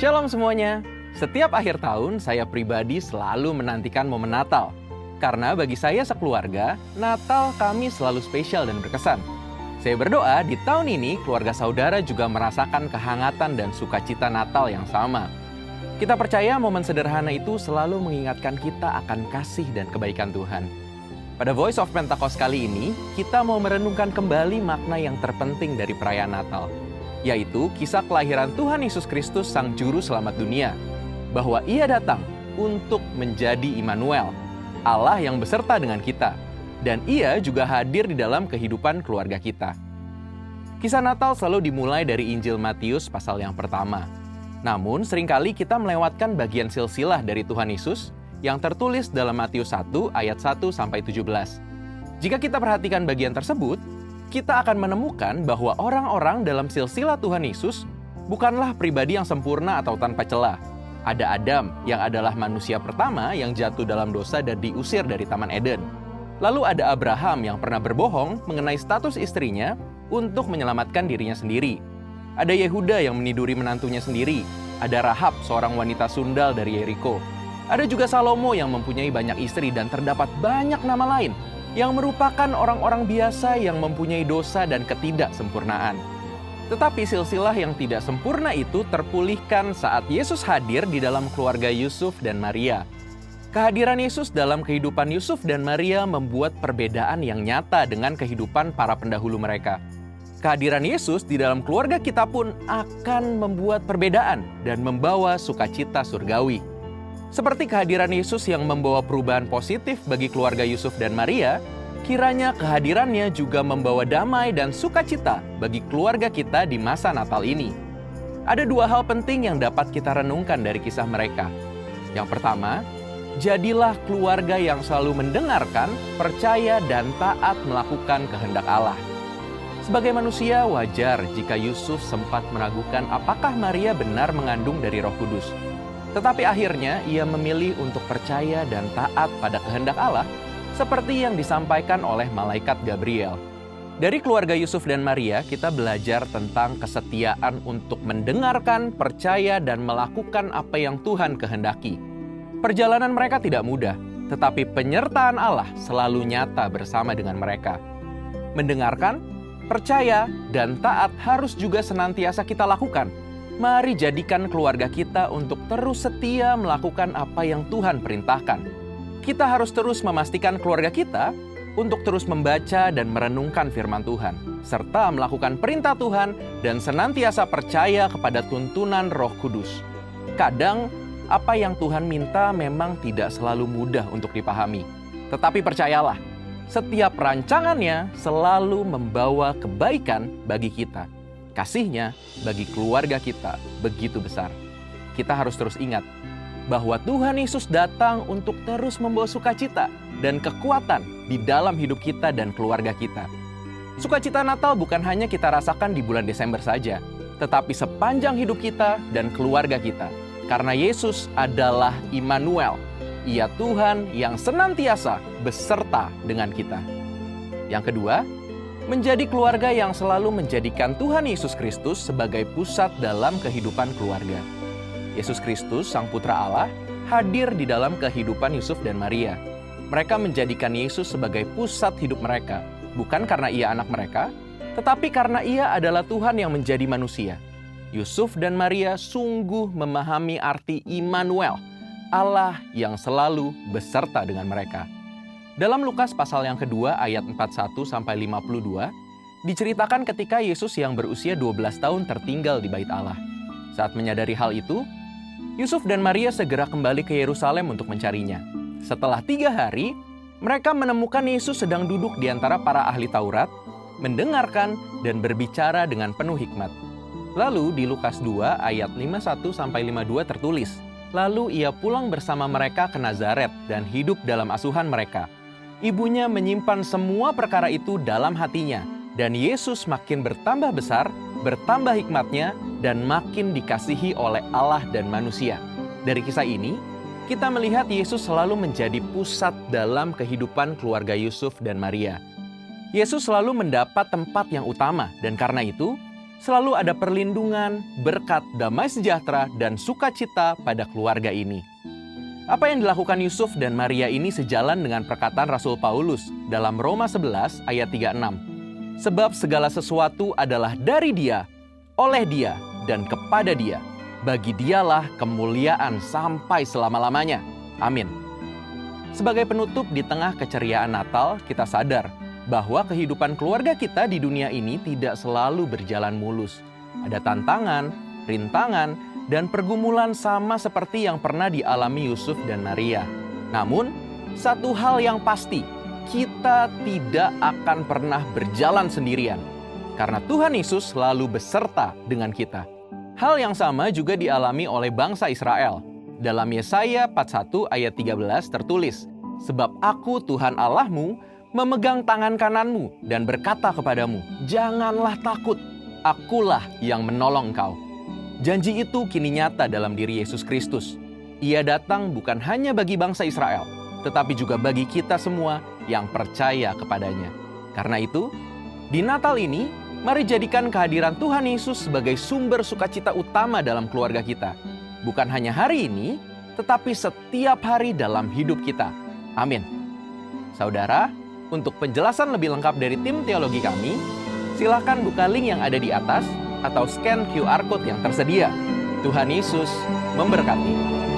Shalom semuanya. Setiap akhir tahun, saya pribadi selalu menantikan momen Natal. Karena bagi saya sekeluarga, Natal kami selalu spesial dan berkesan. Saya berdoa di tahun ini keluarga saudara juga merasakan kehangatan dan sukacita Natal yang sama. Kita percaya momen sederhana itu selalu mengingatkan kita akan kasih dan kebaikan Tuhan. Pada Voice of Pentecost kali ini, kita mau merenungkan kembali makna yang terpenting dari perayaan Natal, yaitu kisah kelahiran Tuhan Yesus Kristus Sang Juru Selamat dunia, bahwa Ia datang untuk menjadi Immanuel, Allah yang beserta dengan kita, dan Ia juga hadir di dalam kehidupan keluarga kita. Kisah Natal selalu dimulai dari Injil Matius pasal yang pertama. Namun seringkali kita melewatkan bagian silsilah dari Tuhan Yesus yang tertulis dalam Matius 1 ayat 1-17. Jika kita perhatikan bagian tersebut, kita akan menemukan bahwa orang-orang dalam silsilah Tuhan Yesus bukanlah pribadi yang sempurna atau tanpa celah. Ada Adam yang adalah manusia pertama yang jatuh dalam dosa dan diusir dari Taman Eden. Lalu ada Abraham yang pernah berbohong mengenai status istrinya untuk menyelamatkan dirinya sendiri. Ada Yehuda yang meniduri menantunya sendiri. Ada Rahab, seorang wanita sundal dari Yeriko. Ada juga Salomo yang mempunyai banyak istri dan terdapat banyak nama lain yang merupakan orang-orang biasa yang mempunyai dosa dan ketidaksempurnaan. Tetapi silsilah yang tidak sempurna itu terpulihkan saat Yesus hadir di dalam keluarga Yusuf dan Maria. Kehadiran Yesus dalam kehidupan Yusuf dan Maria membuat perbedaan yang nyata dengan kehidupan para pendahulu mereka. Kehadiran Yesus di dalam keluarga kita pun akan membuat perbedaan dan membawa sukacita surgawi. Seperti kehadiran Yesus yang membawa perubahan positif bagi keluarga Yusuf dan Maria, kiranya kehadirannya juga membawa damai dan sukacita bagi keluarga kita di masa Natal ini. Ada dua hal penting yang dapat kita renungkan dari kisah mereka. Yang pertama, jadilah keluarga yang selalu mendengarkan, percaya, dan taat melakukan kehendak Allah. Sebagai manusia, wajar jika Yusuf sempat meragukan apakah Maria benar mengandung dari Roh Kudus. Tetapi akhirnya ia memilih untuk percaya dan taat pada kehendak Allah seperti yang disampaikan oleh malaikat Gabriel. Dari keluarga Yusuf dan Maria, kita belajar tentang kesetiaan untuk mendengarkan, percaya, dan melakukan apa yang Tuhan kehendaki. Perjalanan mereka tidak mudah, tetapi penyertaan Allah selalu nyata bersama dengan mereka. Mendengarkan, percaya, dan taat harus juga senantiasa kita lakukan. Mari jadikan keluarga kita untuk terus setia melakukan apa yang Tuhan perintahkan. Kita harus terus memastikan keluarga kita untuk terus membaca dan merenungkan firman Tuhan, serta melakukan perintah Tuhan dan senantiasa percaya kepada tuntunan Roh Kudus. Kadang, apa yang Tuhan minta memang tidak selalu mudah untuk dipahami. Tetapi percayalah, setiap rancangannya selalu membawa kebaikan bagi kita. Kasih-Nya bagi keluarga kita begitu besar. Kita harus terus ingat bahwa Tuhan Yesus datang untuk terus membawa sukacita dan kekuatan di dalam hidup kita dan keluarga kita. Sukacita Natal bukan hanya kita rasakan di bulan Desember saja, tetapi sepanjang hidup kita dan keluarga kita. Karena Yesus adalah Immanuel, Ia Tuhan yang senantiasa beserta dengan kita. Yang kedua, menjadi keluarga yang selalu menjadikan Tuhan Yesus Kristus sebagai pusat dalam kehidupan keluarga. Yesus Kristus, Sang Putra Allah, hadir di dalam kehidupan Yusuf dan Maria. Mereka menjadikan Yesus sebagai pusat hidup mereka, bukan karena Ia anak mereka, tetapi karena Ia adalah Tuhan yang menjadi manusia. Yusuf dan Maria sungguh memahami arti Immanuel, Allah yang selalu beserta dengan mereka. Dalam Lukas pasal yang kedua ayat 41-52, diceritakan ketika Yesus yang berusia 12 tahun tertinggal di bait Allah. Saat menyadari hal itu, Yusuf dan Maria segera kembali ke Yerusalem untuk mencarinya. Setelah 3 hari, mereka menemukan Yesus sedang duduk di antara para ahli Taurat, mendengarkan dan berbicara dengan penuh hikmat. Lalu di Lukas 2 ayat 51-52 tertulis, lalu ia pulang bersama mereka ke Nazaret dan hidup dalam asuhan mereka. Ibunya menyimpan semua perkara itu dalam hatinya, dan Yesus makin bertambah besar, bertambah hikmatnya, dan makin dikasihi oleh Allah dan manusia. Dari kisah ini, kita melihat Yesus selalu menjadi pusat dalam kehidupan keluarga Yusuf dan Maria. Yesus selalu mendapat tempat yang utama, dan karena itu, selalu ada perlindungan, berkat, damai sejahtera, dan sukacita pada keluarga ini. Apa yang dilakukan Yusuf dan Maria ini sejalan dengan perkataan Rasul Paulus dalam Roma 11 ayat 36. Sebab segala sesuatu adalah dari Dia, oleh Dia, dan kepada Dia. Bagi Dialah kemuliaan sampai selama-lamanya. Amin. Sebagai penutup di tengah keceriaan Natal, kita sadar bahwa kehidupan keluarga kita di dunia ini tidak selalu berjalan mulus. Ada tantangan, rintangan, dan pergumulan sama seperti yang pernah dialami Yusuf dan Maria. Namun, satu hal yang pasti, kita tidak akan pernah berjalan sendirian. Karena Tuhan Yesus selalu beserta dengan kita. Hal yang sama juga dialami oleh bangsa Israel. Dalam Yesaya 41 ayat 13 tertulis, "Sebab aku Tuhan Allahmu, memegang tangan kananmu dan berkata kepadamu, janganlah takut, akulah yang menolong engkau." Janji itu kini nyata dalam diri Yesus Kristus. Ia datang bukan hanya bagi bangsa Israel, tetapi juga bagi kita semua yang percaya kepadanya. Karena itu, di Natal ini, mari jadikan kehadiran Tuhan Yesus sebagai sumber sukacita utama dalam keluarga kita. Bukan hanya hari ini, tetapi setiap hari dalam hidup kita. Amin. Saudara, untuk penjelasan lebih lengkap dari tim teologi kami, silakan buka link yang ada di atas atau scan QR Code yang tersedia. Tuhan Yesus memberkati.